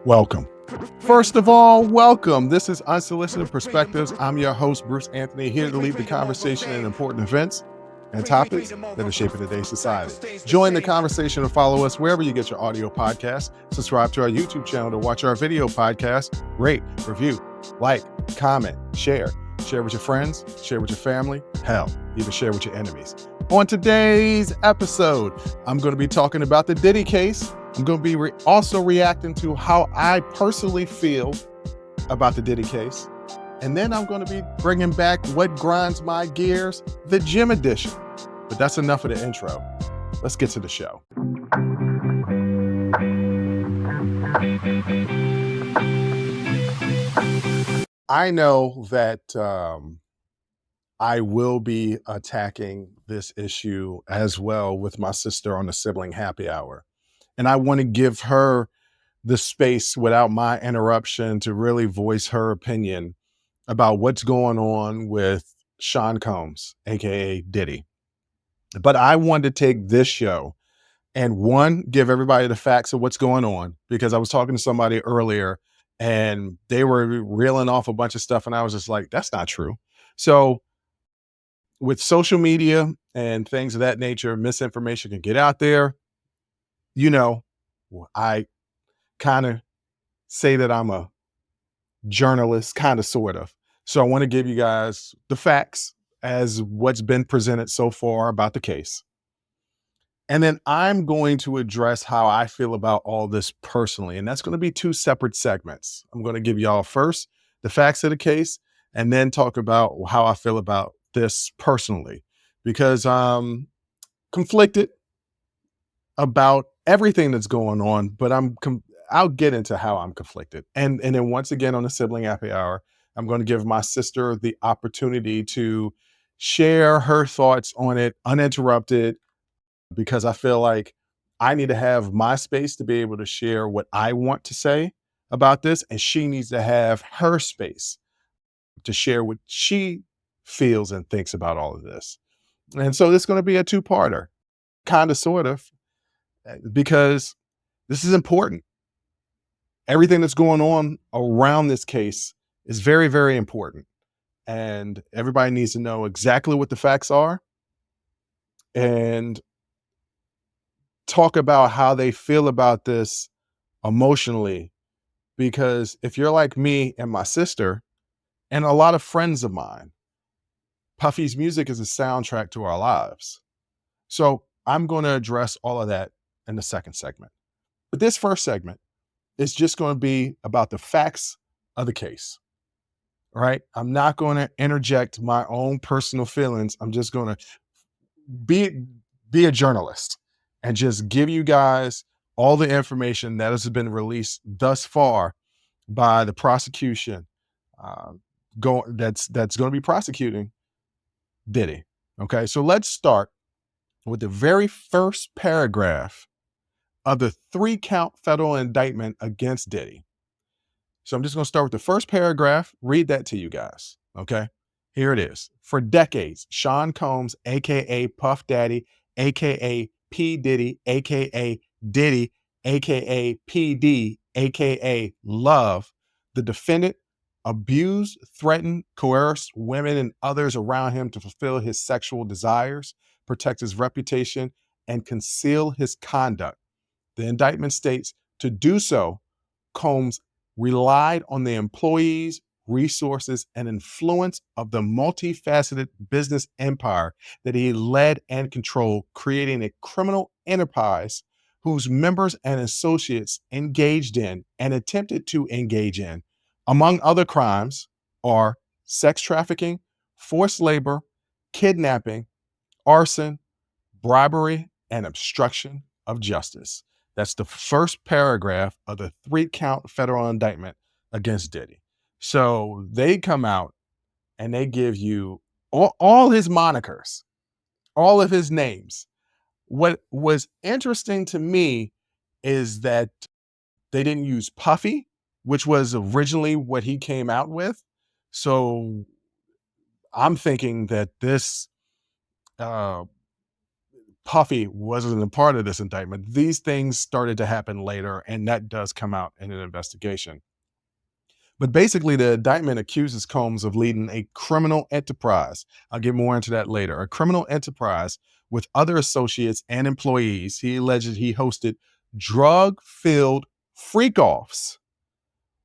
Welcome. First of all, welcome. This is Unsolicited Perspectives. I'm your host, Bruce Anthony, here to lead the conversation in important events and topics that are shaping today's society. Join the conversation and follow us wherever you get your audio podcasts. Subscribe to our YouTube channel to watch our video podcast. Rate, review, like, comment, share. Share with your friends, share with your family, hell, even share with your enemies. On today's episode, I'm going to be talking about the Diddy case. I'm going to be also reacting to how I personally feel about the Diddy case. And then I'm going to be bringing back what grinds my gears, the gym edition. But that's enough of the intro. Let's get to the show. I know that I will be attacking this issue as well with my sister on the sibling happy hour. And I want to give her the space without my interruption to really voice her opinion about what's going on with Sean Combs, aka Diddy. But I wanted to take this show and give everybody the facts of what's going on, because I was talking to somebody earlier and they were reeling off a bunch of stuff and I was just like, that's not true. So with social media and things of that nature, misinformation can get out there. You know, I kind of say that I'm a journalist, kind of, sort of. So I want to give you guys the facts as what's been presented so far about the case. And then I'm going to address how I feel about all this personally. And that's going to be two separate segments. I'm going to give y'all first the facts of the case and then talk about how I feel about this personally, because I'm conflicted about everything that's going on, but I'll get into how I'm conflicted. And then once again on the sibling happy hour, I'm going to give my sister the opportunity to share her thoughts on it uninterrupted, because I feel like I need to have my space to be able to share what I want to say about this, and she needs to have her space to share what she feels and thinks about all of this. And so this is going to be a two-parter, kind of, sort of, because this is important. Everything that's going on around this case is very, very important. And everybody needs to know exactly what the facts are and talk about how they feel about this emotionally. Because if you're like me and my sister and a lot of friends of mine, Puffy's music is a soundtrack to our lives. So I'm going to address all of that in the second segment. But this first segment is just going to be about the facts of the case. All right. I'm not going to interject my own personal feelings. I'm just going to be a journalist and just give you guys all the information that has been released thus far by the prosecution that's going to be prosecuting Diddy. Okay, so let's start with the very first paragraph of the 3-count federal indictment against Diddy. So I'm just going to start with the first paragraph, read that to you guys. Okay, here it is. For decades, Sean Combs, aka Puff Daddy, aka P. Diddy, aka Diddy, aka PD, aka Love, the defendant, abused, threatened, coerced women and others around him to fulfill his sexual desires, protect his reputation, and conceal his conduct. The indictment states, to do so, Combs relied on the employees, resources, and influence of the multifaceted business empire that he led and controlled, creating a criminal enterprise whose members and associates engaged in and attempted to engage in, among other crimes, are sex trafficking, forced labor, kidnapping, arson, bribery, and obstruction of justice. That's the first paragraph of the 3-count federal indictment against Diddy. So they come out and they give you all his monikers, all of his names. What was interesting to me is that they didn't use Puffy, which was originally what he came out with. So I'm thinking that this Puffy wasn't a part of this indictment. These things started to happen later, and that does come out in an investigation. But basically, the indictment accuses Combs of leading a criminal enterprise. I'll get more into that later. A criminal enterprise with other associates and employees. He alleged he hosted drug filled freak offs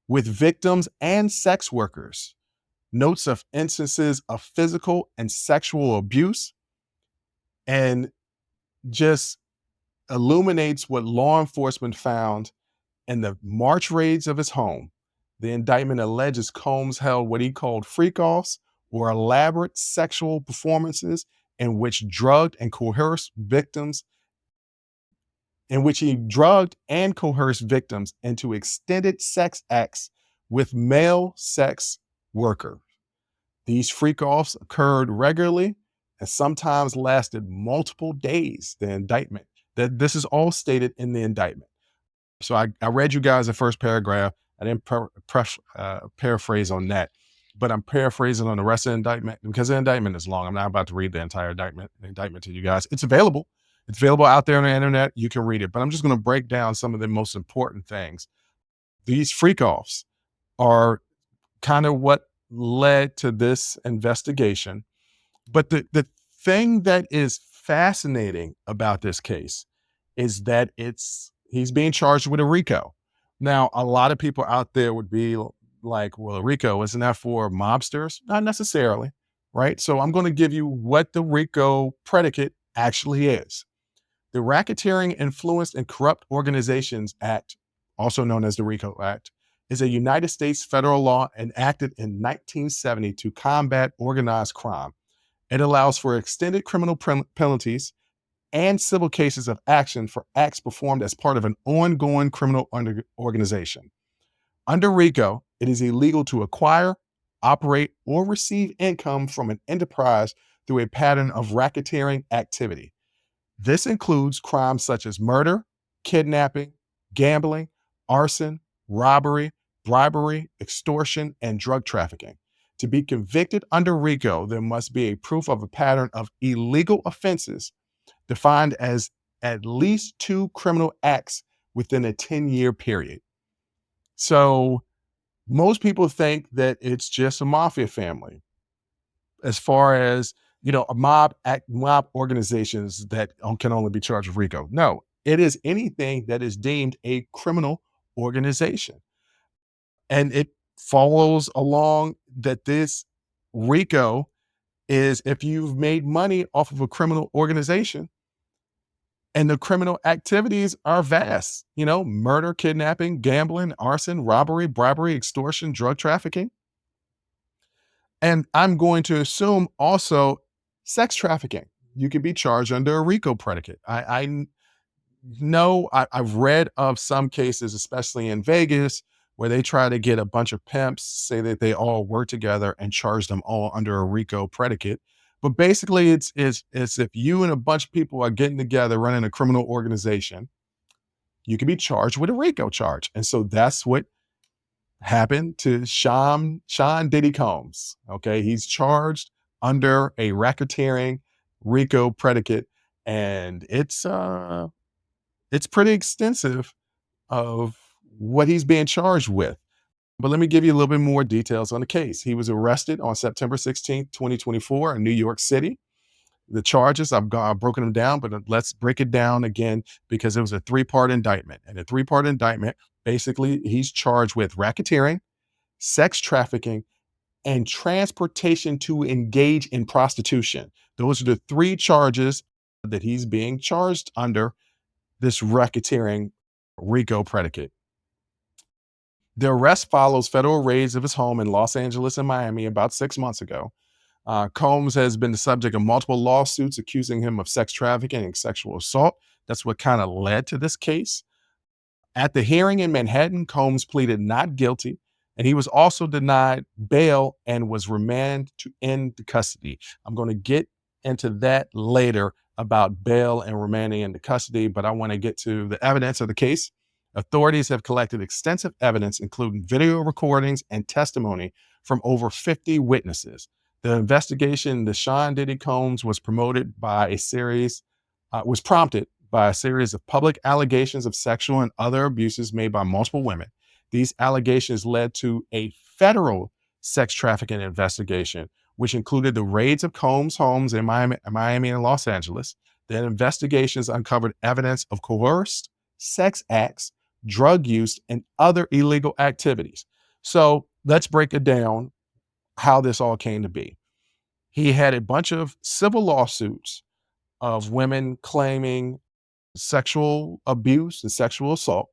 with victims and sex workers, notes of instances of physical and sexual abuse, and just illuminates what law enforcement found in the March raids of his home. The indictment alleges Combs held what he called freak offs, or elaborate sexual performances in which he drugged and coerced victims into extended sex acts with male sex workers. These freak offs occurred regularly and sometimes lasted multiple days. The indictment, that this is all stated in the indictment. So I read you guys the first paragraph. I didn't paraphrase on that, but I'm paraphrasing on the rest of the indictment because the indictment is long. I'm not about to read the entire indictment to you guys. It's available. It's available out there on the internet. You can read it, but I'm just going to break down some of the most important things. These freak offs are kind of what led to this investigation. But the thing that is fascinating about this case is that he's being charged with a RICO. Now, a lot of people out there would be like, well, RICO, isn't that for mobsters? Not necessarily, right? So I'm going to give you what the RICO predicate actually is. The Racketeering, Influenced, and Corrupt Organizations Act, also known as the RICO Act, is a United States federal law enacted in 1970 to combat organized crime. It allows for extended criminal penalties and civil cases of action for acts performed as part of an ongoing criminal organization. Under RICO, it is illegal to acquire, operate, or receive income from an enterprise through a pattern of racketeering activity. This includes crimes such as murder, kidnapping, gambling, arson, robbery, bribery, extortion, and drug trafficking. To be convicted under RICO, there must be a proof of a pattern of illegal offenses defined as at least 2 criminal acts within a 10-year period. So most people think that it's just a mafia family as far as, mob organizations that can only be charged with RICO. No, it is anything that is deemed a criminal organization. And it follows along that this RICO is if you've made money off of a criminal organization, and the criminal activities are vast, murder, kidnapping, gambling, arson, robbery, bribery, extortion, drug trafficking. And I'm going to assume also sex trafficking. You can be charged under a RICO predicate. I know I've read of some cases, especially in Vegas, where they try to get a bunch of pimps, say that they all work together and charge them all under a RICO predicate. But basically, it's if you and a bunch of people are getting together running a criminal organization, you can be charged with a RICO charge. And so that's what happened to Sean Diddy Combs. Okay, he's charged under a racketeering RICO predicate, and it's pretty extensive of what he's being charged with. But let me give you a little bit more details on the case. He was arrested on September 16th, 2024 in New York City. The charges, I've broken them down, but let's break it down again because it was a 3-part indictment. And the 3-part indictment, basically, he's charged with racketeering, sex trafficking, and transportation to engage in prostitution. Those are the 3 charges that he's being charged under this racketeering RICO predicate. The arrest follows federal raids of his home in Los Angeles and Miami about 6 months ago. Combs has been the subject of multiple lawsuits accusing him of sex trafficking and sexual assault. That's what kind of led to this case. At the hearing in Manhattan, Combs pleaded not guilty, and he was also denied bail and was remanded into custody. I'm going to get into that later about bail and remanding into custody, but I want to get to the evidence of the case. Authorities have collected extensive evidence, including video recordings and testimony from over 50 witnesses. The investigation into Sean Diddy Combs was promoted by a series was prompted by a series of public allegations of sexual and other abuses made by multiple women. These allegations led to a federal sex trafficking investigation, which included the raids of Combs' homes in Miami and Los Angeles. The investigations uncovered evidence of coerced sex acts, drug use, and other illegal activities. So let's break it down how this all came to be. He had a bunch of civil lawsuits of women claiming sexual abuse and sexual assault.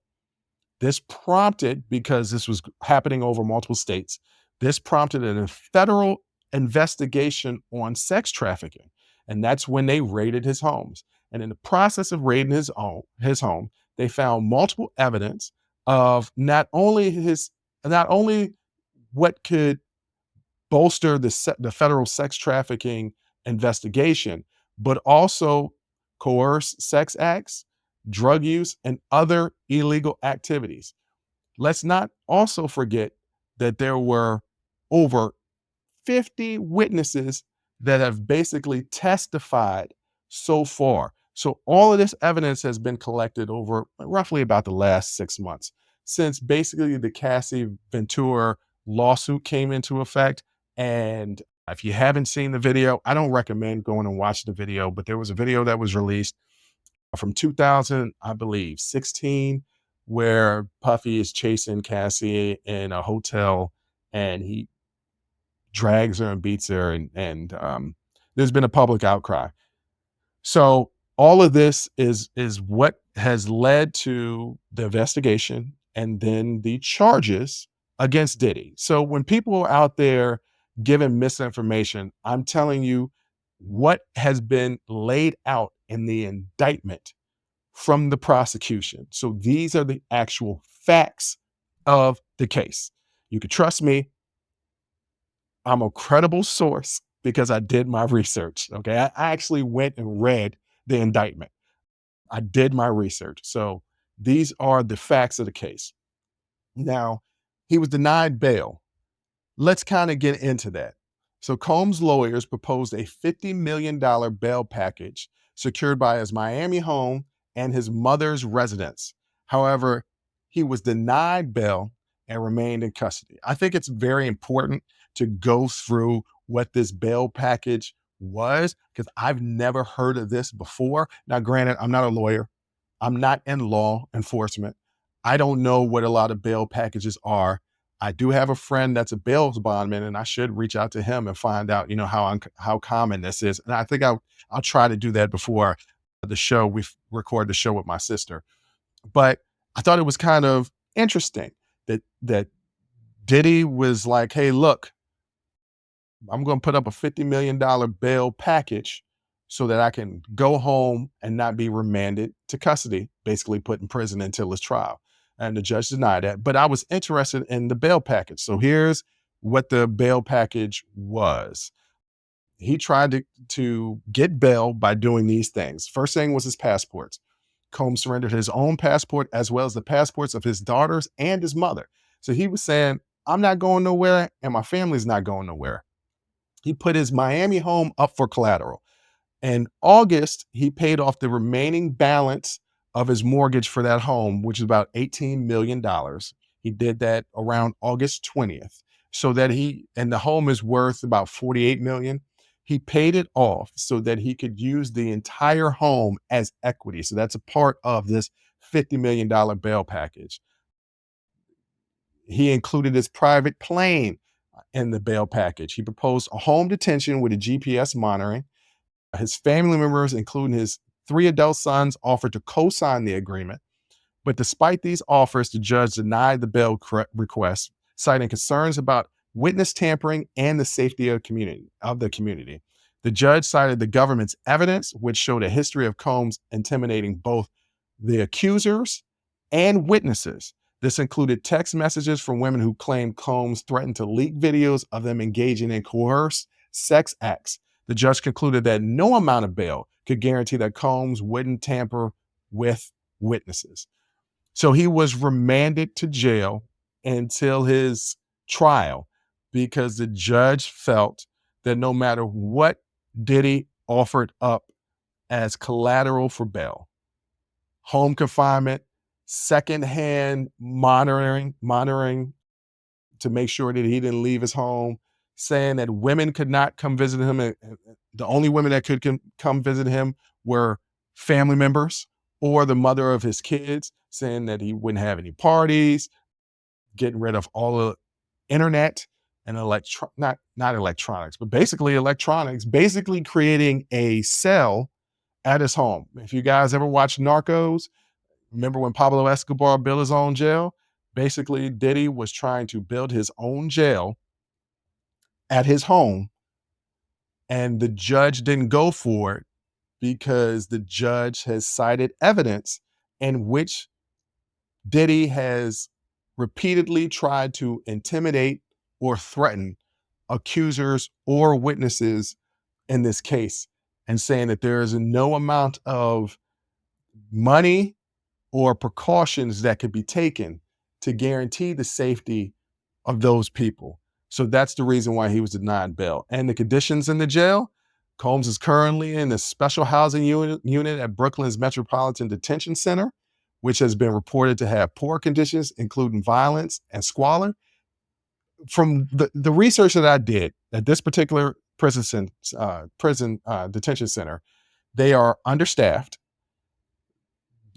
This prompted, because this was happening over multiple states, this prompted a federal investigation on sex trafficking. And that's when they raided his homes. And in the process of raiding his home, they found multiple evidence of not only what could bolster the federal sex trafficking investigation, but also coerced sex acts, drug use, and other illegal activities. Let's not also forget that there were over 50 witnesses that have basically testified so far. So all of this evidence has been collected over roughly about the last 6 months, since basically the Cassie Ventura lawsuit came into effect. And if you haven't seen the video, I don't recommend going and watch the video, but there was a video that was released from 2000, I believe, 16, where Puffy is chasing Cassie in a hotel and he drags her and beats her, and there's been a public outcry. So all of this is what has led to the investigation and then the charges against Diddy. So when people are out there giving misinformation, I'm telling you what has been laid out in the indictment from the prosecution. So these are the actual facts of the case. You can trust me. I'm a credible source because I did my research. Okay. I actually went and read the indictment. I did my research. So these are the facts of the case. Now, he was denied bail. Let's kind of get into that. So Combs' lawyers proposed a $50 million bail package secured by his Miami home and his mother's residence. However, he was denied bail and remained in custody. I think it's very important to go through what this bail package was, because I've never heard of this before. Now, granted, I'm not a lawyer. I'm not in law enforcement. I don't know what a lot of bail packages are. I do have a friend that's a bail bondman, and I should reach out to him and find out, how common this is. And I think I'll try to do that before the show. We record the show with my sister. But I thought it was kind of interesting that Diddy was like, "Hey, look, I'm going to put up a $50 million bail package so that I can go home and not be remanded to custody, basically put in prison until his trial." And the judge denied that. But I was interested in the bail package. So here's what the bail package was. He tried to get bail by doing these things. First thing was his passports. Combs surrendered his own passport as well as the passports of his daughters and his mother. So he was saying, I'm not going nowhere and my family's not going nowhere. He put his Miami home up for collateral. In August, he paid off the remaining balance of his mortgage for that home, which is about $18 million. He did that around August 20th. So that and the home is worth about 48 million. He paid it off so that he could use the entire home as equity. So that's a part of this $50 million bail package. He included his private plane in the bail package. He proposed a home detention with a GPS monitoring. His family members, including his 3 adult sons, offered to co-sign the agreement. But despite these offers, the judge denied the bail request, citing concerns about witness tampering and the safety of the community. The judge cited the government's evidence, which showed a history of Combs intimidating both the accusers and witnesses. This included text messages from women who claimed Combs threatened to leak videos of them engaging in coerced sex acts. The judge concluded that no amount of bail could guarantee that Combs wouldn't tamper with witnesses. So he was remanded to jail until his trial because the judge felt that no matter what Diddy offered up as collateral for bail. Home confinement, secondhand monitoring to make sure that he didn't leave his home, saying that women could not come visit him. And the only women that could come visit him were family members or the mother of his kids, saying that he wouldn't have any parties, getting rid of all the internet and not electronics, but basically electronics, basically creating a cell at his home. If you guys ever watched Narcos, remember when Pablo Escobar built his own jail? Basically, Diddy was trying to build his own jail at his home, and the judge didn't go for it because the judge has cited evidence in which Diddy has repeatedly tried to intimidate or threaten accusers or witnesses in this case, and saying that there is no amount of money or precautions that could be taken to guarantee the safety of those people. So that's the reason why he was denied bail. And the conditions in the jail, Combs is currently in a special housing unit at Brooklyn's Metropolitan Detention Center, which has been reported to have poor conditions, including violence and squalor. From the research that I did at this particular prison detention center, they are understaffed.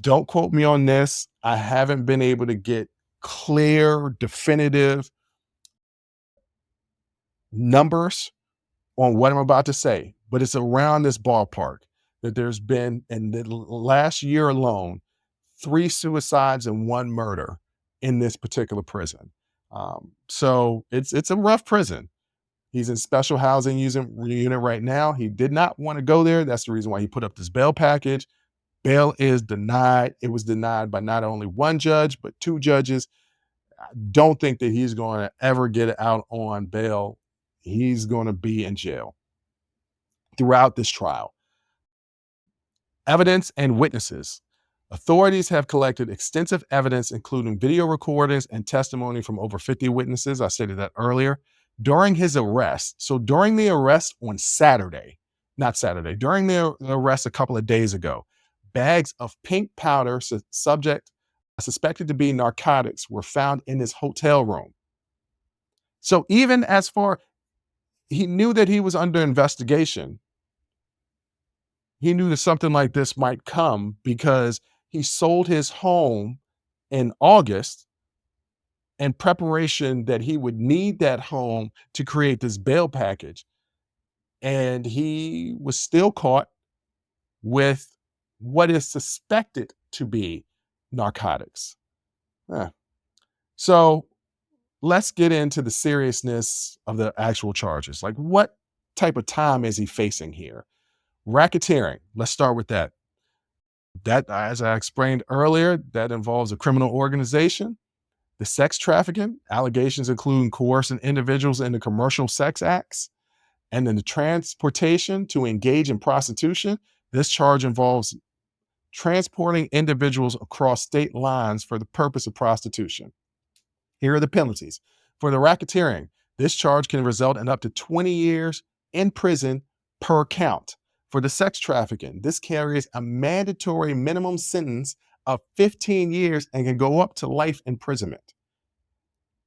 Don't quote me on this. I haven't been able to get clear, definitive numbers on what I'm about to say, but it's around this ballpark that there's been, in the last year alone, 3 suicides and 1 murder in this particular prison. So it's a rough prison. He's in special housing unit right now. He did not want to go there. That's the reason why he put up this bail package. Bail is denied. It was denied by not only 1 judge, but 2 judges. I don't think that he's going to ever get out on bail. He's going to be in jail throughout this trial. Evidence and witnesses. Authorities have collected extensive evidence, including video recordings and testimony from over 50 witnesses. I stated that earlier. During his arrest, so during the arrest on Saturday, not Saturday, during the arrest a couple of days ago, bags of pink powder suspected to be narcotics were found in his hotel room. So even as far, he knew that he was under investigation. He knew that something like this might come because he sold his home in August in preparation that he would need that home to create this bail package. And he was still caught with what is suspected to be narcotics. So let's get into the seriousness of the actual charges. Like, what type of time is he facing here? Racketeering. Let's start with that. That, as I explained earlier, that involves a criminal organization. The sex trafficking, allegations including coercing individuals into commercial sex acts. And then the transportation to engage in prostitution. This charge involves transporting individuals across state lines for the purpose of prostitution. Here are the penalties. For the racketeering, this charge can result in up to 20 years in prison per count. For the sex trafficking, this carries a mandatory minimum sentence of 15 years and can go up to life imprisonment.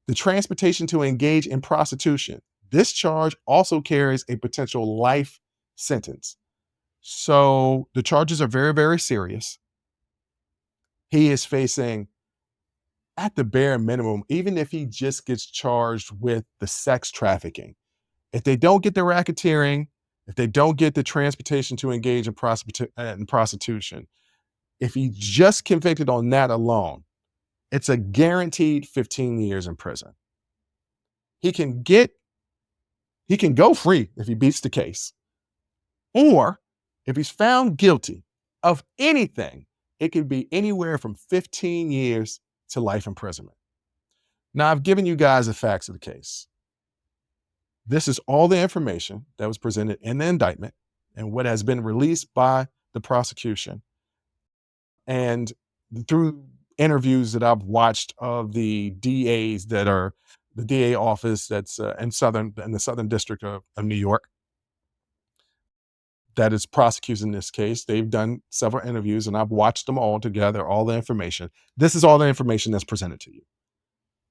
The transportation to engage in prostitution, this charge also carries a potential life sentence. So the charges are very, very serious. He is facing, at the bare minimum, even if he just gets charged with the sex trafficking, if they don't get the racketeering, if they don't get the transportation to engage in prostitution, if he's just convicted on that alone, it's a guaranteed 15 years in prison. He can go free if he beats the case. Or if he's found guilty of anything, it could be anywhere from 15 years to life imprisonment. Now, I've given you guys the facts of the case. This is all the information that was presented in the indictment and what has been released by the prosecution. And through interviews that I've watched of the DAs that are the DA office that's in the Southern District of New York, that is prosecuting this case. They've done several interviews and I've watched them all together, all the information. This is all the information that's presented to you.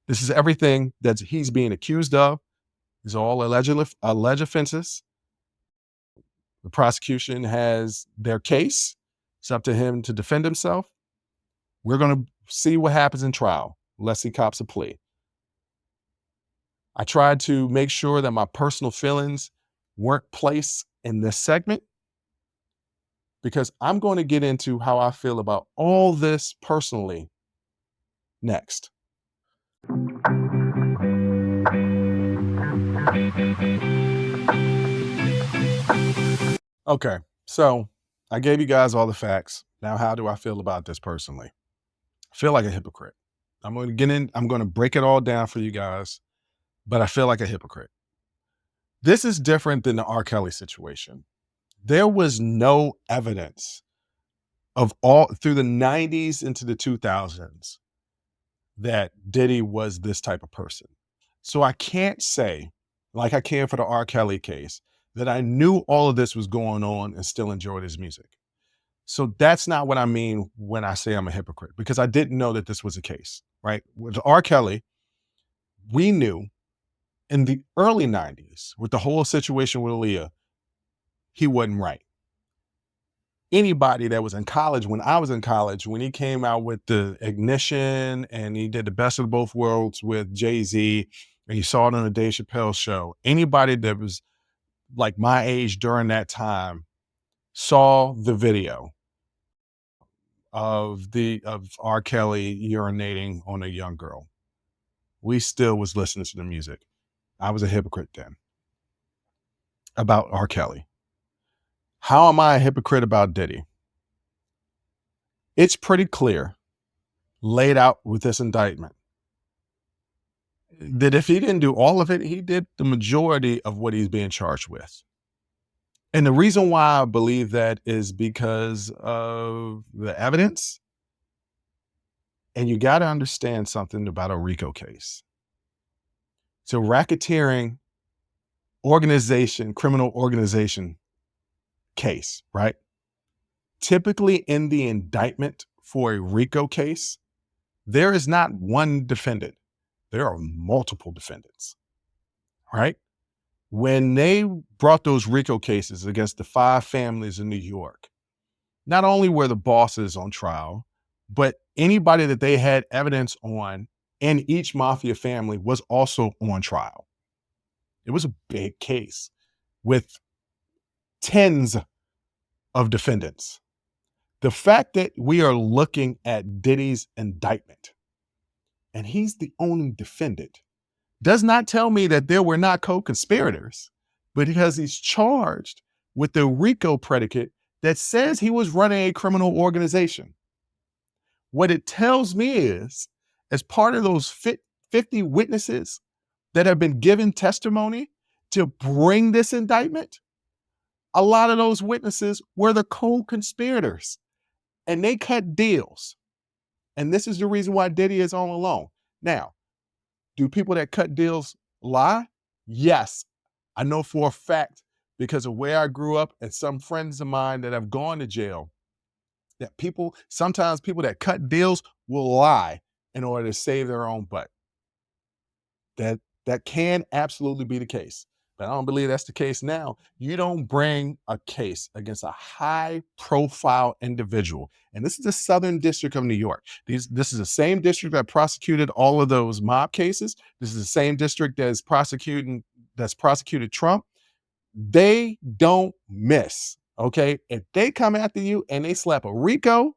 This is everything that he's being accused of. These are all alleged offenses. The prosecution has their case. It's up to him to defend himself. We're going to see what happens in trial, unless he cops a plea. I tried to make sure that my personal feelings weren't placed in this segment because I'm going to get into how I feel about all this personally next. Okay, so I gave you guys all the facts. Now, how do I feel about this personally? I feel like a hypocrite. I'm going to get in, I'm going to break it all down for you guys, but I feel like a hypocrite. This is different than the R. Kelly situation. There was no evidence of all through the 90s into the 2000s that Diddy was this type of person. So I can't say, like I can for the R. Kelly case, that I knew all of this was going on and still enjoyed his music. So that's not what I mean when I say I'm a hypocrite, because I didn't know that this was the case, right? With R. Kelly, we knew in the early 90s, with the whole situation with Aaliyah, he wasn't right. Anybody that was in college, when I was in college, when he came out with the Ignition and he did the best of both worlds with Jay-Z, and you saw it on the Dave Chappelle show, anybody that was like my age during that time saw the video of R. Kelly urinating on a young girl. We still was listening to the music. I was a hypocrite then about R. Kelly. How am I a hypocrite about Diddy? It's pretty clear, laid out with this indictment, that if he didn't do all of it, he did the majority of what he's being charged with. And the reason why I believe that is because of the evidence. And you got to understand something about a RICO case. It's a racketeering criminal organization case, right? Typically in the indictment for a RICO case, there is not one defendant. There are multiple defendants, right? When they brought those RICO cases against the 5 families in New York, not only were the bosses on trial, but anybody that they had evidence on in each mafia family was also on trial. It was a big case with tens of defendants. The fact that we are looking at Diddy's indictment and he's the only defendant does not tell me that there were not co-conspirators, but because he's charged with the RICO predicate that says he was running a criminal organization. What it tells me is, as part of those 50 witnesses that have been given testimony to bring this indictment, a lot of those witnesses were the co-conspirators and they cut deals. And this is the reason why Diddy is on alone. Now, do people that cut deals lie? Yes. I know for a fact, because of where I grew up and some friends of mine that have gone to jail, that sometimes people that cut deals will lie in order to save their own butt. That can absolutely be the case. But I don't believe that's the case now. You don't bring a case against a high-profile individual. And this is the Southern District of New York. This is the same district that prosecuted all of those mob cases. This is the same district that's prosecuted Trump. They don't miss, okay? If they come after you and they slap a RICO,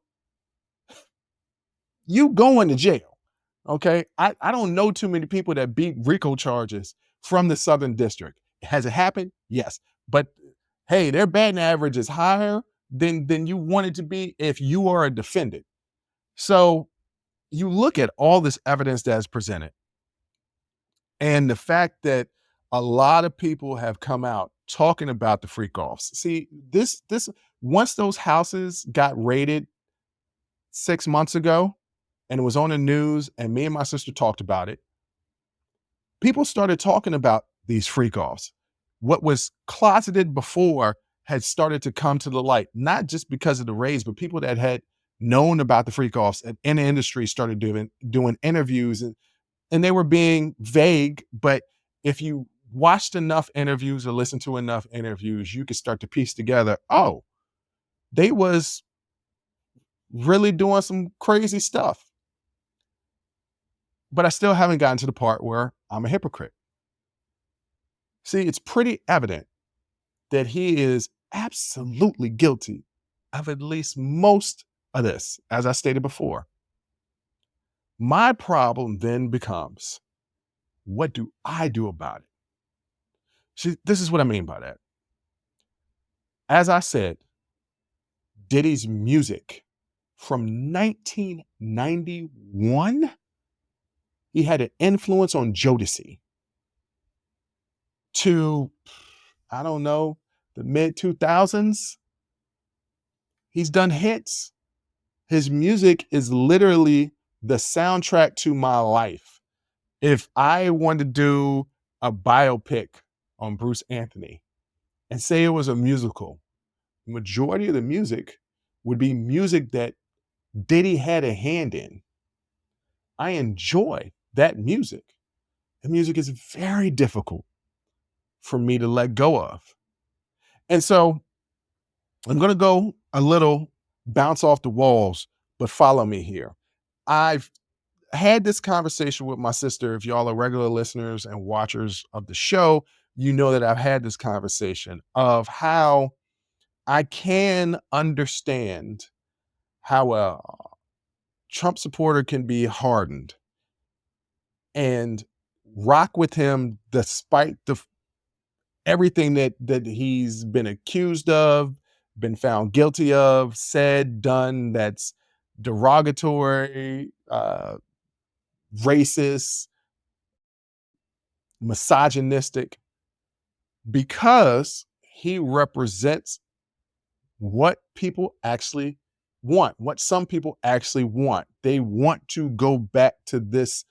you going to jail, okay? I don't know too many people that beat RICO charges from the Southern District. Has it happened? Yes. But hey, their batting average is higher than you want it to be if you are a defendant. So you look at all this evidence that's presented and the fact that a lot of people have come out talking about the freak offs. See, this once those houses got raided 6 months ago and it was on the news and me and my sister talked about it, people started talking about these freak offs. What was closeted before had started to come to the light, not just because of the raids, but people that had known about the freak offs and in the industry started doing interviews, and they were being vague, but if you watched enough interviews or listened to enough interviews, you could start to piece together, oh, they was really doing some crazy stuff. But I still haven't gotten to the part where I'm a hypocrite. See, it's pretty evident that he is absolutely guilty of at least most of this, as I stated before. My problem then becomes, what do I do about it? See, this is what I mean by that. As I said, Diddy's music from 1991, he had an influence on Jodeci, to, I don't know, the mid 2000s. He's done hits. His music is literally the soundtrack to my life. If I wanted to do a biopic on Bruce Anthony and say it was a musical, the majority of the music would be music that Diddy had a hand in. I enjoy that music. The music is very difficult for me to let go of. And so I'm going to go a little bounce off the walls, but follow me here. I've had this conversation with my sister. If y'all are regular listeners and watchers of the show, you know that I've had this conversation of how I can understand how a Trump supporter can be hardened and rock with him despite everything that he's been accused of, been found guilty of, said, done that's derogatory, racist, misogynistic, because he represents what people actually want, what some people actually want. They want to go back to this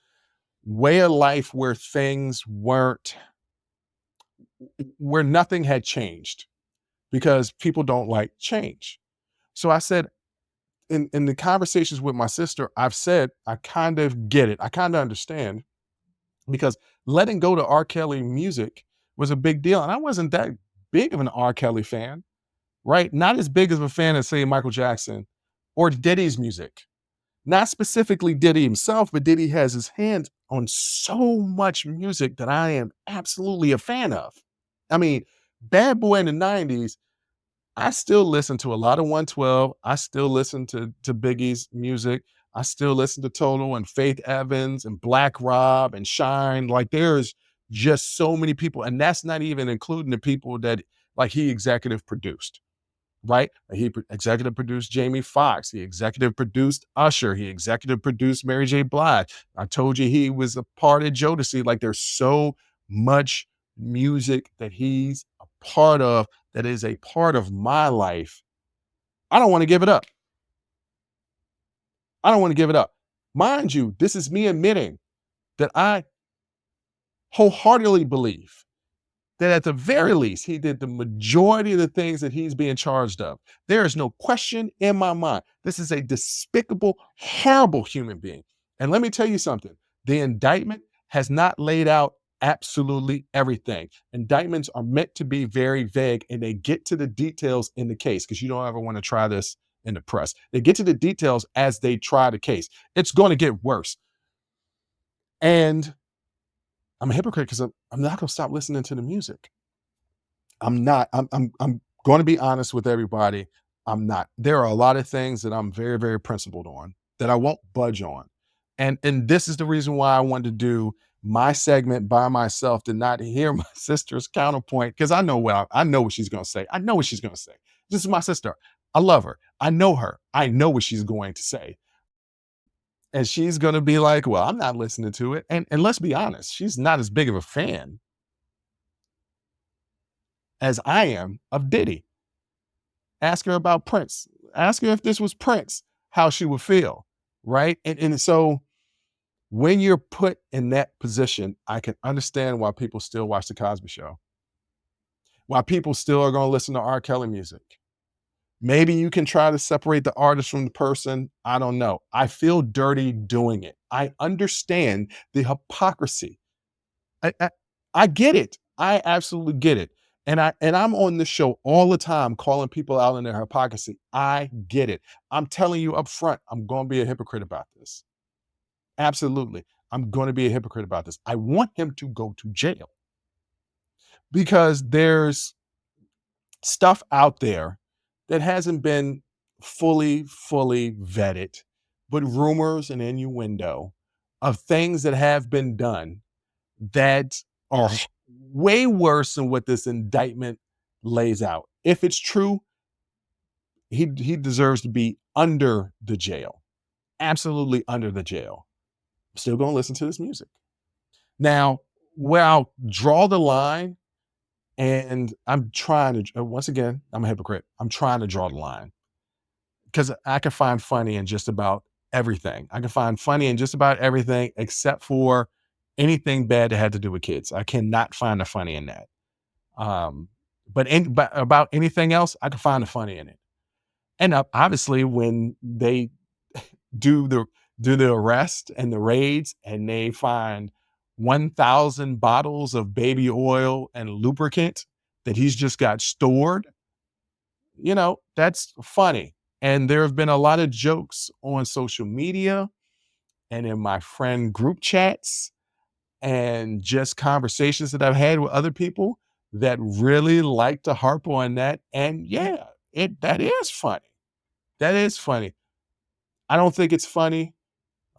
way of life where things weren't, where nothing had changed, because people don't like change. So I said, in the conversations with my sister, I've said, I kind of get it. I kind of understand, because letting go to R. Kelly music was a big deal. And I wasn't that big of an R. Kelly fan, right? Not as big of a fan as, say, Michael Jackson or Diddy's music. Not specifically Diddy himself, but Diddy has his hands on so much music that I am absolutely a fan of. I mean, Bad Boy in the 90s, I still listen to a lot of 112. I still listen to Biggie's music. I still listen to Total and Faith Evans and Black Rob and Shine. Like, there's just so many people. And that's not even including the people that, like, he executive produced, right? He executive produced Jamie Foxx. He executive produced Usher. He executive produced Mary J. Blige. I told you he was a part of Jodeci. Like, there's so much music that he's a part of that is a part of my life. I don't want to give it up. I don't want to give it up. Mind you, this is me admitting that I wholeheartedly believe that at the very least, he did the majority of the things that he's being charged of. There is no question in my mind. This is a despicable, horrible human being. And let me tell you something. The indictment has not laid out absolutely everything. Indictments are meant to be very vague, and they get to the details in the case, because you don't ever want to try this in the press. They get to the details as they try the case. It's going to get worse. And I'm a hypocrite because I'm not going to stop listening to the music. I'm not. I'm going to be honest with everybody. I'm not. There are a lot of things that I'm very, very principled on that I won't budge on. And this is the reason why I wanted to do my segment by myself, to not hear my sister's counterpoint, because I know what she's going to say. I know what she's going to say. This is my sister. I love her. I know her. I know what she's going to say. And she's going to be like, well, I'm not listening to it. And let's be honest, she's not as big of a fan as I am of Diddy. Ask her about Prince. Ask her if this was Prince, how she would feel, right? And so when you're put in that position, I can understand why people still watch The Cosby Show. Why people still are going to listen to R. Kelly music. Maybe you can try to separate the artist from the person. I don't know. I feel dirty doing it. I understand the hypocrisy. I, I, I get it. I absolutely get it. And I'm on this show all the time calling people out on their hypocrisy. I get it. I'm telling you up front, I'm going to be a hypocrite about this. Absolutely. I'm going to be a hypocrite about this. I want him to go to jail because there's stuff out there that hasn't been fully vetted, but rumors and innuendo of things that have been done that are way worse than what this indictment lays out. If it's true, he deserves to be under the jail. Absolutely under the jail. Still going to listen to this music. Now, where I'll draw the line, and I'm trying to, once again, I'm a hypocrite. I'm trying to draw the line because I can find funny in just about everything. I can find funny in just about everything except for anything bad that had to do with kids. I cannot find the funny in that. But about anything else, I can find the funny in it. And obviously, when they do the arrest and the raids, and they find 1,000 bottles of baby oil and lubricant that he's just got stored, that's funny. And there have been a lot of jokes on social media and in my friend group chats and just conversations that I've had with other people that really like to harp on that. And yeah, that is funny. That is funny. I don't think it's funny.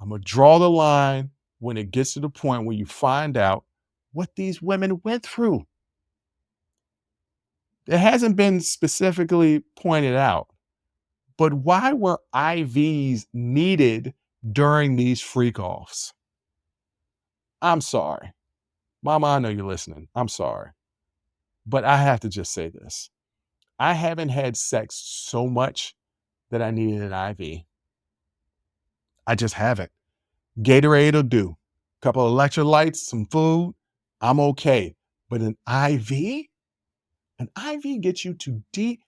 I'm going to draw the line when it gets to the point where you find out what these women went through. It hasn't been specifically pointed out, but why were IVs needed during these freak offs? I'm sorry. Mama, I know you're listening. I'm sorry. But I have to just say this. I haven't had sex so much that I needed an IV. I just haven't. Gatorade will do. A couple of electrolytes, some food, I'm okay. But an IV? An IV gets you to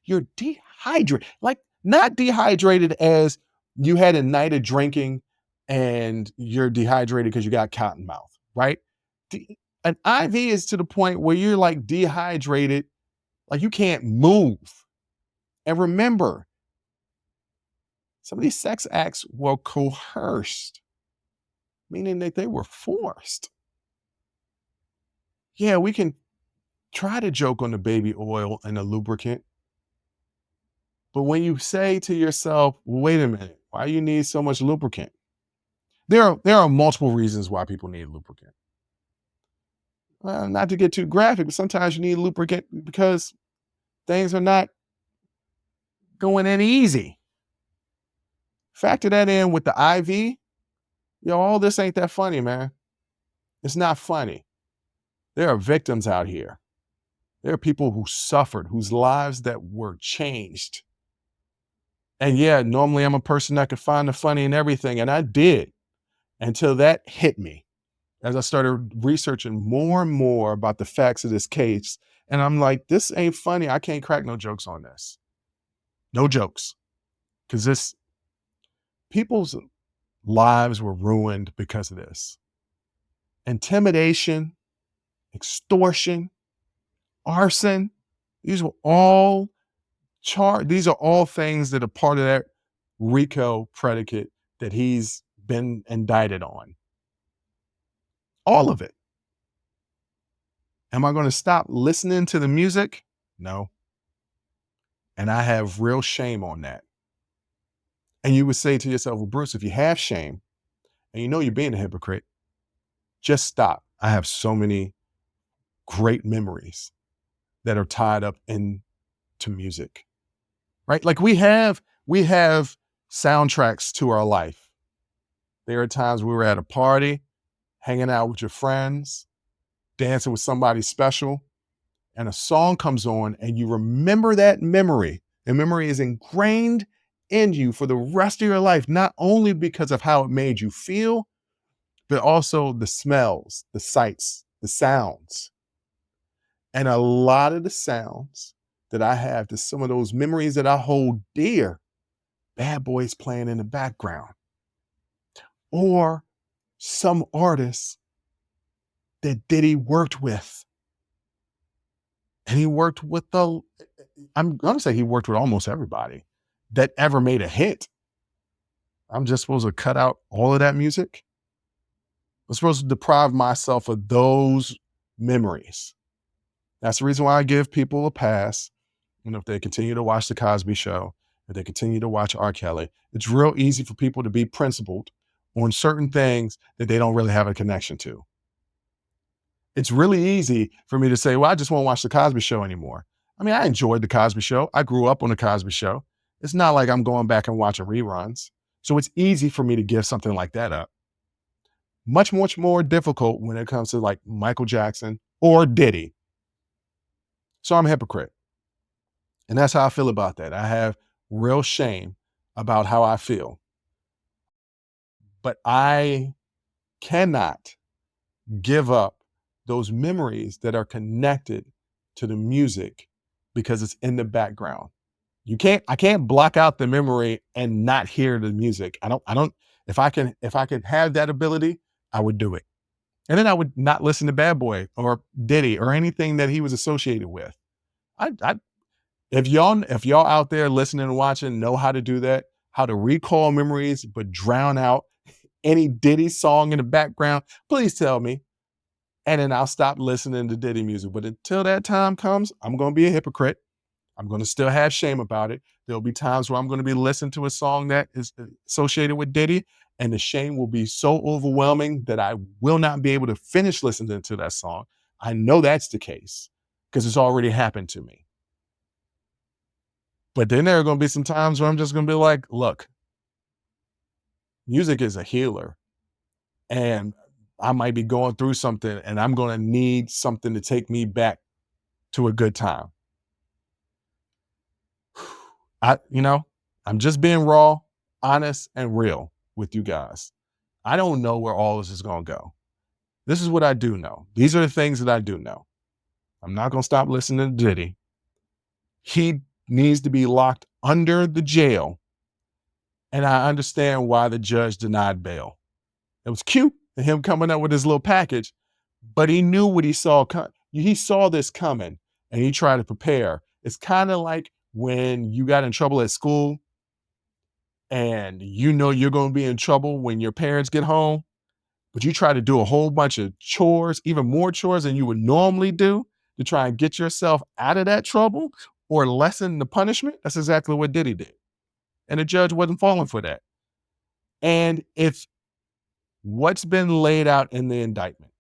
you're dehydrated. Like, not dehydrated as you had a night of drinking and you're dehydrated because you got cotton mouth, right? An IV is to the point where you're like dehydrated, like you can't move. And remember, some of these sex acts were coerced, meaning that they were forced. Yeah, we can try to joke on the baby oil and the lubricant. But when you say to yourself, well, wait a minute, why you need so much lubricant? There are multiple reasons why people need lubricant. Not to get too graphic, but sometimes you need lubricant because things are not going in easy. Factor that in with the IV. All this ain't that funny, man. It's not funny. There are victims out here. There are people who suffered, whose lives that were changed. And yeah, normally I'm a person that could find the funny in everything, and I did until that hit me as I started researching more and more about the facts of this case. And I'm like, this ain't funny. I can't crack no jokes on this. No jokes. Because people's lives were ruined because of this. Intimidation, extortion, arson, these were all these are all things that are part of that RICO predicate that he's been indicted on. All of it. Am I going to stop listening to the music? No. And I have real shame on that. And you would say to yourself, well, Bruce, if you have shame and you know you're being a hypocrite, just stop. I have so many great memories that are tied up into music, right? Like we have soundtracks to our life. There are times we were at a party, hanging out with your friends, dancing with somebody special, and a song comes on and you remember that memory. And memory is ingrained in you for the rest of your life, not only because of how it made you feel, but also the smells, the sights, the sounds. And a lot of the sounds that I have to some of those memories that I hold dear, Bad Boys playing in the background, or some artists that Diddy worked with. And he worked with I'm gonna say he worked with almost everybody that ever made a hit. I'm just supposed to cut out all of that music? I'm supposed to deprive myself of those memories. That's the reason why I give people a pass. If they continue to watch The Cosby Show, if they continue to watch R. Kelly, it's real easy for people to be principled on certain things that they don't really have a connection to. It's really easy for me to say, well, I just won't watch The Cosby Show anymore. I mean, I enjoyed The Cosby Show. I grew up on The Cosby Show. It's not like I'm going back and watching reruns. So it's easy for me to give something like that up. Much, much more difficult when it comes to like Michael Jackson or Diddy. So I'm a hypocrite. And that's how I feel about that. I have real shame about how I feel. But I cannot give up those memories that are connected to the music because it's in the background. I can't block out the memory and not hear the music. If I can have that ability, I would do it. And then I would not listen to Bad Boy or Diddy or anything that he was associated with. I if y'all out there listening and watching know how to do that, how to recall memories but drown out any Diddy song in the background, please tell me. And then I'll stop listening to Diddy music. But until that time comes, I'm going to be a hypocrite. I'm going to still have shame about it. There'll be times where I'm going to be listening to a song that is associated with Diddy, and the shame will be so overwhelming that I will not be able to finish listening to that song. I know that's the case because it's already happened to me. But then there are going to be some times where I'm just going to be like, look, music is a healer. And I might be going through something and I'm going to need something to take me back to a good time. I'm just being raw, honest, and real with you guys. I don't know where all this is going to go. This is what I do know. These are the things that I do know. I'm not going to stop listening to Diddy. He needs to be locked under the jail. And I understand why the judge denied bail. It was cute him coming up with his little package, but he knew what he saw. He saw this coming and he tried to prepare. It's kind of like when you got in trouble at school and you know you're going to be in trouble when your parents get home, but you try to do a whole bunch of chores, even more chores than you would normally do to try and get yourself out of that trouble or lessen the punishment. That's exactly what Diddy did. And the judge wasn't falling for that. And if what's been laid out in the indictment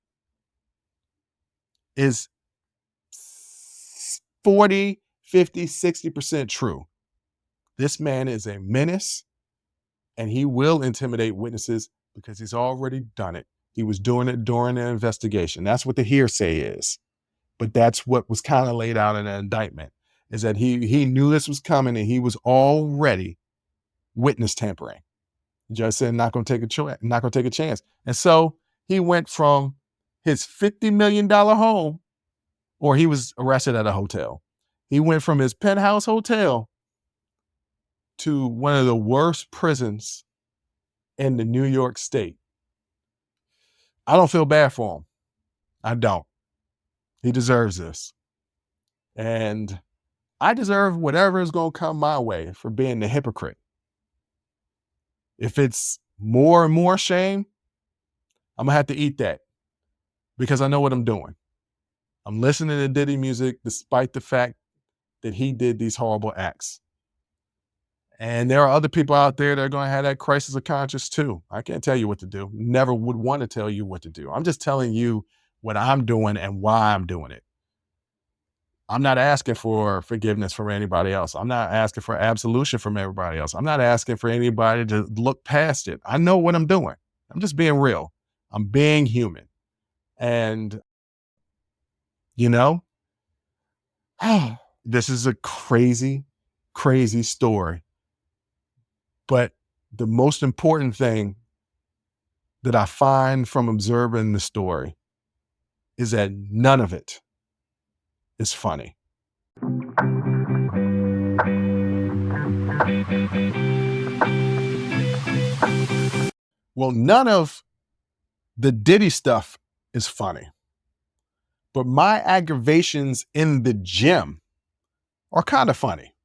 is 40, 50, 60% true, this man is a menace and he will intimidate witnesses because he's already done it. He was doing it during the investigation. That's what the hearsay is. But that's what was kind of laid out in the indictment, is that he knew this was coming and he was already witness tampering. The judge said, not going to take a chance. And so he went from his $50 million home, or he was arrested at a hotel. He went from his penthouse hotel to one of the worst prisons in the New York state. I don't feel bad for him. I don't. He deserves this. And I deserve whatever is going to come my way for being the hypocrite. If it's more and more shame, I'm going to have to eat that because I know what I'm doing. I'm listening to Diddy music despite the fact that he did these horrible acts. And there are other people out there that are going to have that crisis of conscience too. I can't tell you what to do. Never would want to tell you what to do. I'm just telling you what I'm doing and why I'm doing it. I'm not asking for forgiveness from anybody else. I'm not asking for absolution from everybody else. I'm not asking for anybody to look past it. I know what I'm doing. I'm just being real. I'm being human. And, you know, this is a crazy, crazy story. But the most important thing that I find from observing the story is that none of it is funny. Well, none of the Diddy stuff is funny, but my aggravations in the gym are kind of funny.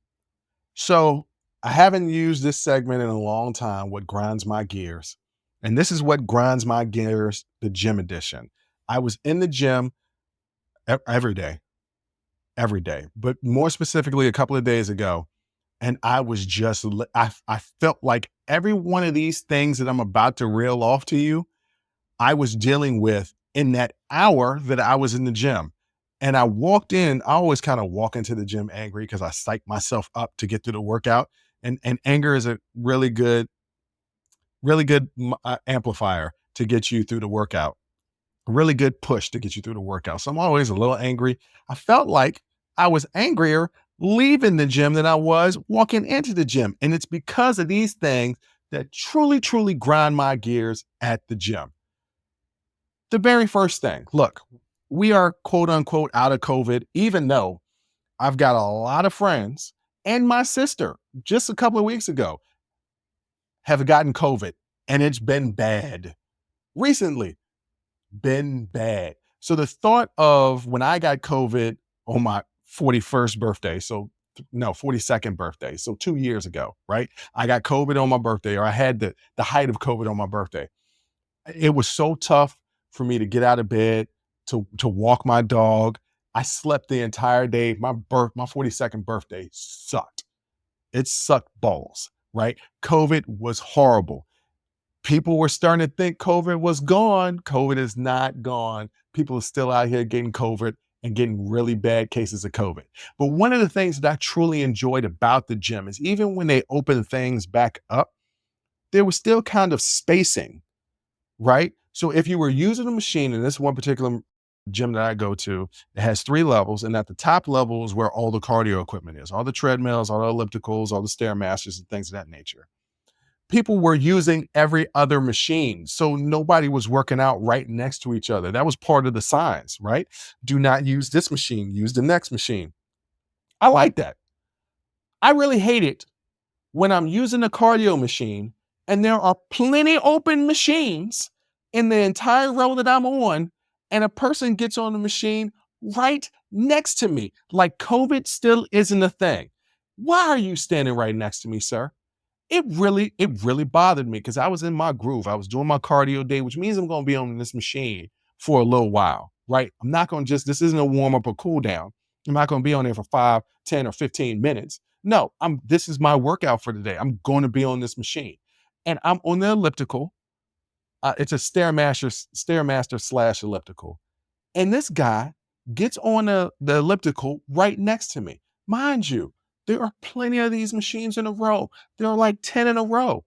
So I haven't used this segment in a long time, what grinds my gears. And this is what grinds my gears, the gym edition. I was in the gym every day, but more specifically, a couple of days ago. And I was just, I felt like every one of these things that I'm about to reel off to you, I was dealing with in that hour that I was in the gym. And I walked in, I always kind of walk into the gym angry because I psych myself up to get through the workout. And anger is a really good amplifier to get you through the workout. A really good push to get you through the workout. So I'm always a little angry. I felt like I was angrier leaving the gym than I was walking into the gym. And it's because of these things that truly, truly grind my gears at the gym. The very first thing, look, we are quote unquote out of COVID, even though I've got a lot of friends and my sister just a couple of weeks ago have gotten COVID and it's been bad. Recently, been bad. So the thought of when I got COVID on my 41st birthday, so no, 42nd birthday, so 2 years ago, right? I got COVID on my birthday, or I had the height of COVID on my birthday. It was so tough for me to get out of bed, to walk my dog. I slept the entire day. My 42nd birthday sucked. It sucked balls, right? COVID was horrible. People were starting to think COVID was gone. COVID is not gone. People are still out here getting COVID and getting really bad cases of COVID. But one of the things that I truly enjoyed about the gym is even when they opened things back up, there was still kind of spacing, right? So if you were using a machine, in this one particular gym that I go to, it has 3 levels. And at the top level is where all the cardio equipment is, all the treadmills, all the ellipticals, all the Stairmasters and things of that nature. People were using every other machine. So nobody was working out right next to each other. That was part of the signs, right? Do not use this machine, use the next machine. I like that. I really hate it when I'm using a cardio machine and there are plenty open machines in the entire row that I'm on, and a person gets on the machine right next to me, like COVID still isn't a thing. Why are you standing right next to me, sir? It really bothered me because I was in my groove. I was doing my cardio day, which means I'm going to be on this machine for a little while, right? I'm not going to this isn't a warm up or cool down. I'm not going to be on there for 5, 10, or 15 minutes. No, this is my workout for today. I'm going to be on this machine. And I'm on the elliptical. It's a Stairmaster slash elliptical. And this guy gets on the elliptical right next to me. Mind you, there are plenty of these machines in a row. There are like 10 in a row.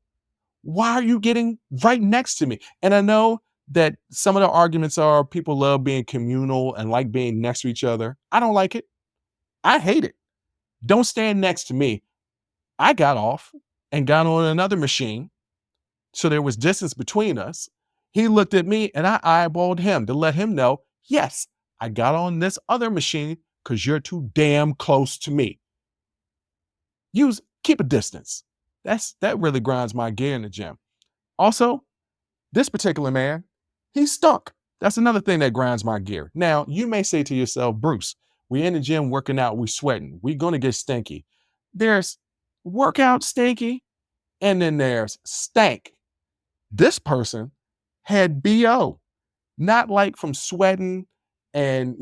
Why are you getting right next to me? And I know that some of the arguments are people love being communal and like being next to each other. I don't like it. I hate it. Don't stand next to me. I got off and got on another machine. So there was distance between us. He looked at me and I eyeballed him to let him know, yes, I got on this other machine because you're too damn close to me. Keep a distance. That really grinds my gear in the gym. Also, this particular man, he stunk. That's another thing that grinds my gear. Now, you may say to yourself, Bruce, we in the gym working out, we sweating, we gonna get stinky. There's workout stinky, and then there's stank. This person had BO, not like from sweating and,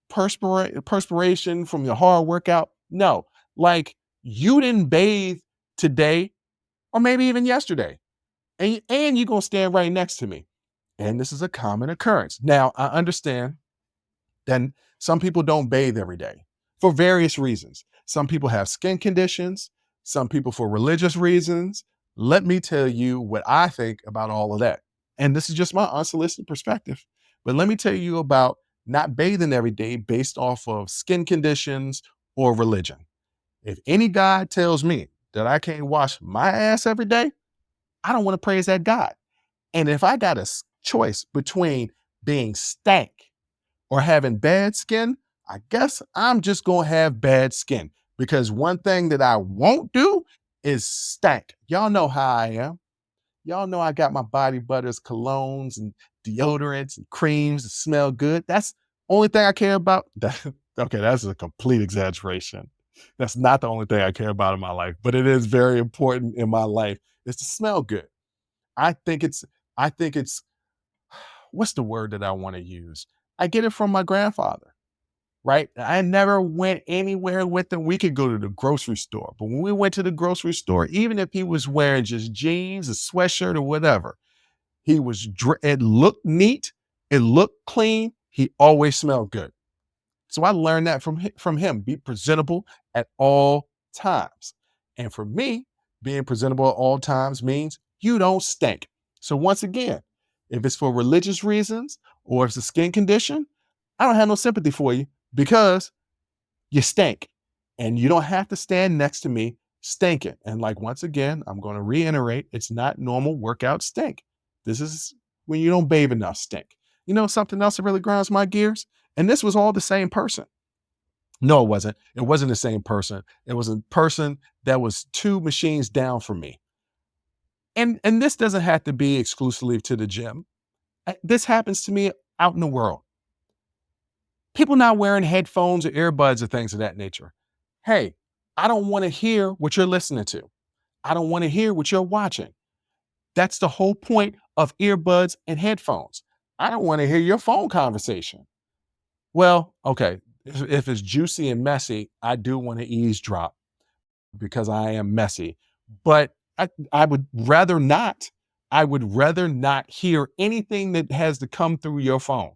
perspiration from your hard workout. No, like you didn't bathe today or maybe even yesterday. And you're going to stand right next to me. And this is a common occurrence. Now, I understand that some people don't bathe every day for various reasons. Some people have skin conditions, some people for religious reasons. Let me tell you what I think about all of that. And this is just my unsolicited perspective. But let me tell you about not bathing every day based off of skin conditions or religion. If any God tells me that I can't wash my ass every day, I don't want to praise that God. And if I got a choice between being stank or having bad skin, I guess I'm just going to have bad skin because one thing that I won't do is stank. Y'all know how I am. Y'all know I got my body butters, colognes, and deodorants and creams that smell good. That's the only thing I care about. Okay, that's a complete exaggeration. That's not the only thing I care about in my life, but it is very important in my life is to smell good. I think it's, I think it's, what's the word that I want to use? I get it from my grandfather, right? I never went anywhere with him. We could go to the grocery store, but when we went to the grocery store, even if he was wearing just jeans, a sweatshirt, or whatever, it looked neat, it looked clean. He always smelled good. So I learned that from him. Be presentable at all times. And for me, being presentable at all times means you don't stink. So once again, if it's for religious reasons or it's a skin condition, I don't have no sympathy for you because you stink. And you don't have to stand next to me stinking. And like once again, I'm going to reiterate, it's not normal workout stink. This is when you don't bathe enough stink. You know something else that really grinds my gears? And this was all the same person. No, it wasn't. It wasn't the same person. It was a person that was two machines down from me. And this doesn't have to be exclusively to the gym. This happens to me out in the world. People not wearing headphones or earbuds or things of that nature. Hey, I don't want to hear what you're listening to. I don't want to hear what you're watching. That's the whole point of earbuds and headphones. I don't want to hear your phone conversation. Well, okay, if it's juicy and messy, I do want to eavesdrop because I am messy. But I would rather not. I would rather not hear anything that has to come through your phone.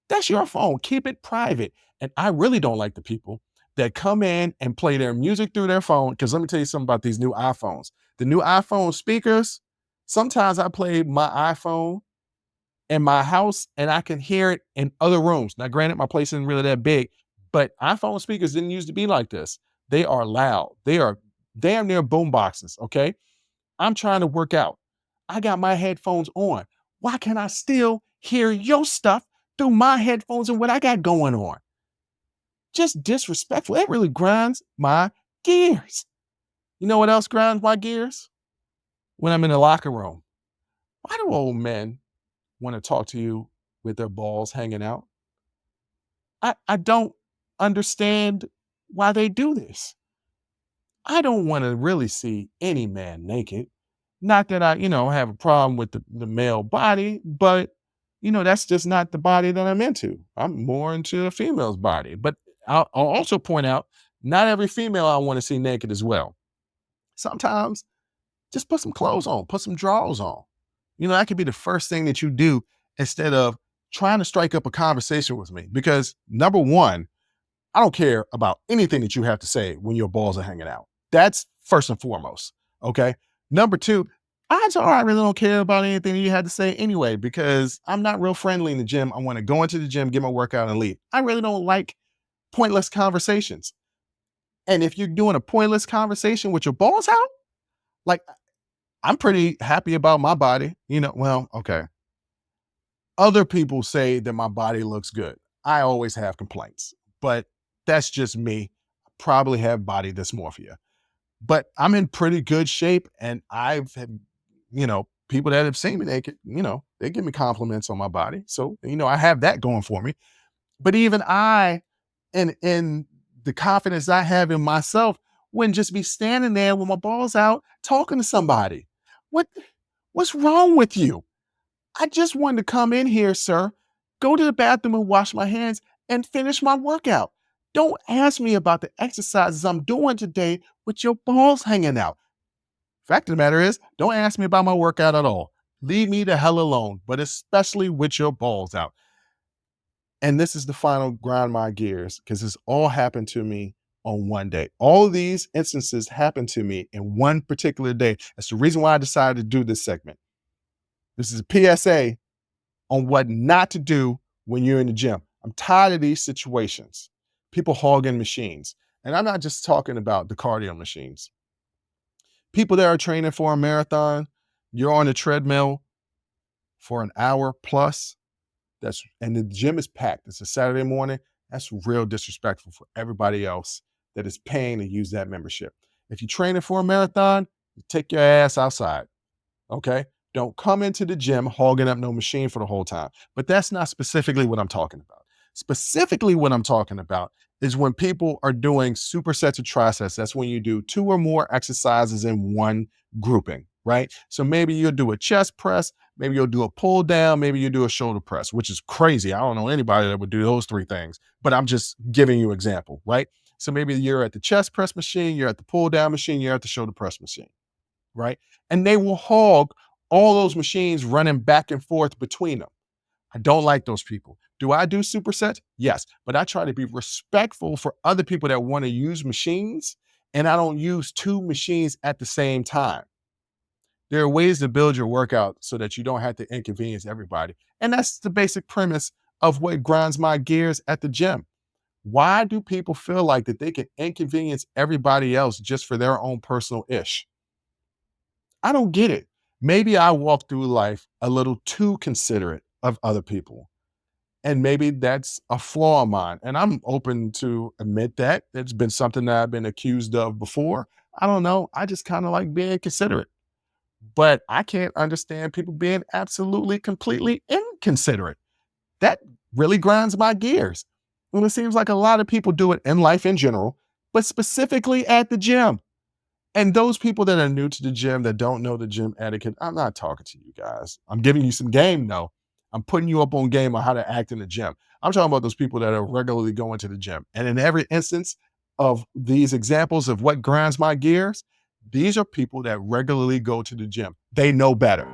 That's your phone. Keep it private. And I really don't like the people that come in and play their music through their phone. Because let me tell you something about these new iPhones. The new iPhone speakers, sometimes I play my iPhone in my house and I can hear it in other rooms. Now, granted, my place isn't really that big, but iPhone speakers didn't used to be like this. They are loud. They are damn near boom boxes. Okay. I'm trying to work out. I got my headphones on. Why can't I still hear your stuff through my headphones and what I got going on? Just disrespectful. It really grinds my gears. You know what else grinds my gears? When I'm in the locker room. Why do old men want to talk to you with their balls hanging out? I don't understand why they do this. I don't want to really see any man naked. Not that I, have a problem with the male body, but that's just not the body that I'm into. I'm more into a female's body. But I'll also point out, not every female I want to see naked as well. Sometimes just put some clothes on, put some drawers on. That could be the first thing that you do instead of trying to strike up a conversation with me. Because number one, I don't care about anything that you have to say when your balls are hanging out. That's first and foremost. Okay. Number two, I really don't care about anything you had to say anyway, because I'm not real friendly in the gym. I want to go into the gym, get my workout, and leave. I really don't like pointless conversations. And if you're doing a pointless conversation with your balls out, like I'm pretty happy about my body. Well, okay. Other people say that my body looks good. I always have complaints, but that's just me. Probably have body dysmorphia, but I'm in pretty good shape. And I've had, people that have seen me naked, they give me compliments on my body. So, I have that going for me. But even I, in the confidence I have in myself, wouldn't just be standing there with my balls out talking to somebody. What, what's wrong with you? I just wanted to come in here, sir, go to the bathroom and wash my hands and finish my workout. Don't ask me about the exercises I'm doing today with your balls hanging out. Fact of the matter is, don't ask me about my workout at all. Leave me the hell alone, but especially with your balls out. And this is the final grind my gears because this all happened to me on one day. All of these instances happened to me in one particular day. That's the reason why I decided to do this segment. This is a PSA on what not to do when you're in the gym. I'm tired of these situations. People hogging machines. And I'm not just talking about the cardio machines. People that are training for a marathon, you're on the treadmill for an hour plus. And the gym is packed. It's a Saturday morning. That's real disrespectful for everybody else that is paying to use that membership. If you're training for a marathon, take your ass outside. Okay. Don't come into the gym hogging up no machine for the whole time. But that's not specifically what I'm talking about. Specifically, what I'm talking about is when people are doing supersets or trisets. That's when you do 2 or more exercises in one grouping, right? So maybe you'll do a chest press, maybe you'll do a pull down, maybe you do a shoulder press, which is crazy. I don't know anybody that would do those 3 things, but I'm just giving you an example, right? So maybe you're at the chest press machine, you're at the pull down machine, you're at the shoulder press machine, right? And they will hog all those machines running back and forth between them. I don't like those people. Do I do supersets? Yes, but I try to be respectful for other people that want to use machines, and I don't use 2 machines at the same time. There are ways to build your workout so that you don't have to inconvenience everybody. And that's the basic premise of what grinds my gears at the gym. Why do people feel like that they can inconvenience everybody else just for their own personal ish? I don't get it. Maybe I walk through life a little too considerate of other people. And maybe that's a flaw of mine. And I'm open to admit that. It's been something that I've been accused of before. I don't know. I just kind of like being considerate. But I can't understand people being absolutely, completely inconsiderate. That really grinds my gears. And it seems like a lot of people do it in life in general, but specifically at the gym. And those people that are new to the gym, that don't know the gym etiquette, I'm not talking to you guys. I'm giving you some game, though. I'm putting you up on game on how to act in the gym. I'm talking about those people that are regularly going to the gym. And in every instance of these examples of what grinds my gears, these are people that regularly go to the gym. They know better.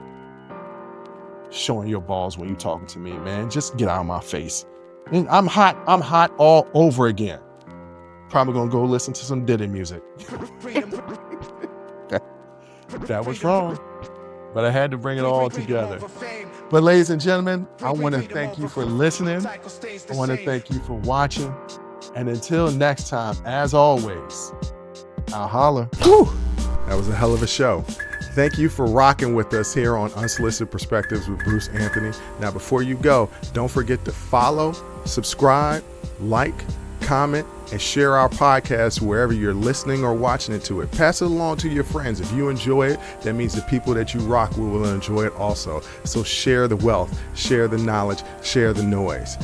Showing your balls when you're talking to me, man. Just get out of my face. And I'm hot all over again. Probably gonna go listen to some Diddy music. That was wrong, but I had to bring it all together. But ladies and gentlemen, I want to thank you for listening. I want to thank you for watching. And until next time, as always, I'll holla. Whew, that was a hell of a show. Thank you for rocking with us here on Unsolicited Perspectives with Bruce Anthony. Now, before you go, don't forget to follow, subscribe, like, comment, and share our podcast wherever you're listening or watching it to it. Pass it along to your friends. If you enjoy it, that means the people that you rock with will enjoy it also. So share the wealth, share the knowledge, share the noise.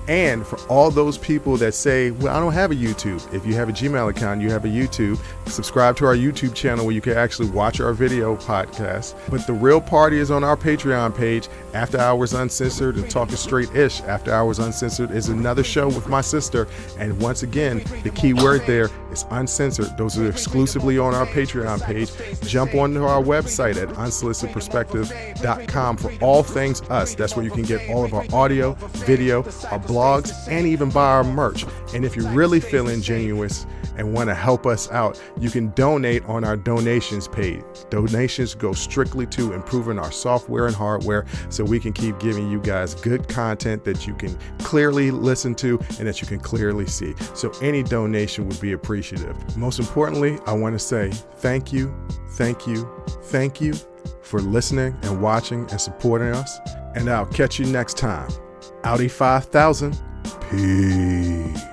And for all those people that say, well, I don't have a YouTube. If you have a Gmail account, you have a YouTube. Subscribe to our YouTube channel where you can actually watch our video podcast. But the real party is on our Patreon page, After Hours Uncensored and Talking Straight-ish. After Hours Uncensored is another show with my sister. And once again, the key word there is uncensored. Those are exclusively on our Patreon page. Jump onto our website at unsolicitedperspectives.com for all things us. That's where you can get all of our audio, video, our blogs, and even buy our merch. And if you're really feeling genuine and want to help us out, you can donate on our donations page. Donations go strictly to improving our software and hardware so we can keep giving you guys good content that you can clearly listen to and that you can clearly see. So any donation would be appreciative. Most importantly, I want to say thank you for listening and watching and supporting us. And I'll catch you next time. Audi 5000. Peace.